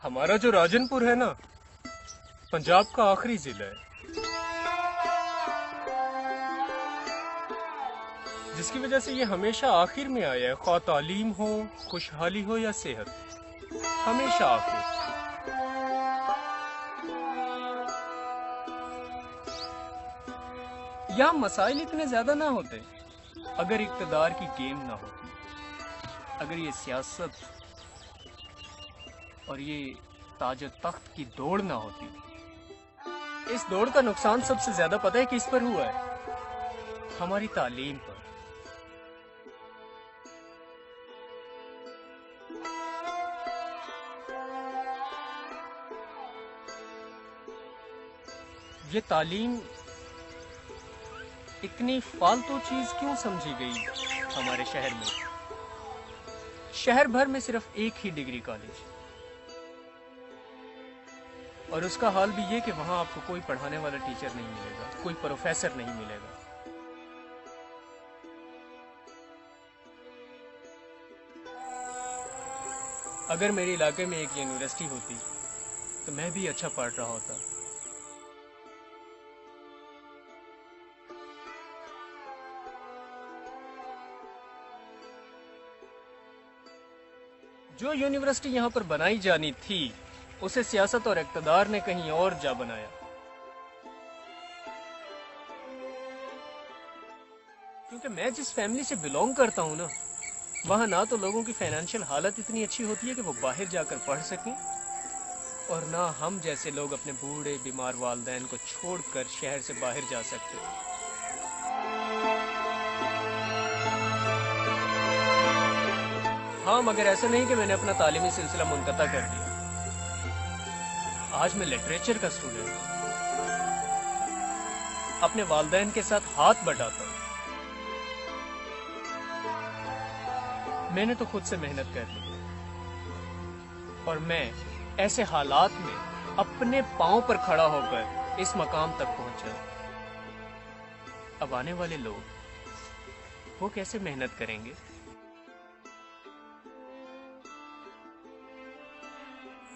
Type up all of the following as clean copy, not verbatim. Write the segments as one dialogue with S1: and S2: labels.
S1: हमारा जो राजनपुर है ना, पंजाब का आखिरी जिला है, जिसकी वजह से ये हमेशा आखिर में आया है। ख्वाह तालीम हो, खुशहाली हो या सेहत, हमेशा आखिर। यहाँ मसाइल इतने ज्यादा ना होते अगर इक्तदार की गेम ना होती, अगर ये सियासत और ये ताज तख्त की दौड़ ना होती। इस दौड़ का नुकसान सबसे ज्यादा पता है किस पर हुआ है? हमारी तालीम पर। ये तालीम इतनी फालतू चीज क्यों समझी गई हमारे शहर में? शहर भर में सिर्फ एक ही डिग्री कॉलेज, और उसका हाल भी ये कि वहां आपको कोई पढ़ाने वाला टीचर नहीं मिलेगा, कोई प्रोफेसर नहीं मिलेगा। अगर मेरे इलाके में एक यूनिवर्सिटी होती तो मैं भी अच्छा पढ़ रहा होता। जो यूनिवर्सिटी यहाँ पर बनाई जानी थी, उसे सियासत और इक़्तिदार ने कहीं और जा बनाया। क्योंकि मैं जिस फैमिली से बिलोंग करता हूँ ना, वहां ना तो लोगों की फाइनेंशियल हालत इतनी अच्छी होती है कि वो बाहर जाकर पढ़ सकें, और ना हम जैसे लोग अपने बूढ़े बीमार वालिदैन को छोड़कर शहर से बाहर जा सकते हैं। हाँ, मगर ऐसा नहीं कि मैंने अपना तालीमी सिलसिला मुनक़ता कर दिया। आज मैं लिटरेचर का स्टूडेंट हूँ, अपने वालिदैन के साथ हाथ बटाता हूँ। मैंने तो खुद से मेहनत कर ली, और मैं ऐसे हालात में अपने पांव पर खड़ा होकर इस मकाम तक पहुंचा। अब आने वाले लोग वो कैसे मेहनत करेंगे?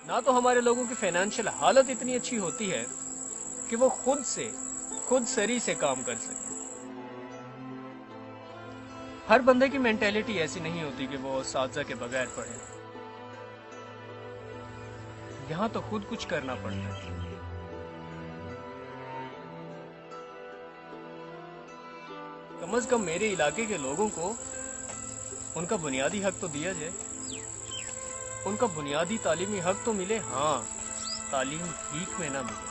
S1: ना तो हमारे लोगों की फाइनेंशियल हालत इतनी अच्छी होती है कि वो खुद सरी से काम कर सके। हर बंदे की मेंटेलिटी ऐसी नहीं होती कि वो साज़ा के बगैर पढ़े। यहां तो खुद कुछ करना पड़ता है। कम से कम मेरे इलाके के लोगों को उनका बुनियादी हक तो दिया जाए, उनका बुनियादी तालीमी हक तो मिले। हाँ, तालीम ठीक में ना मिले।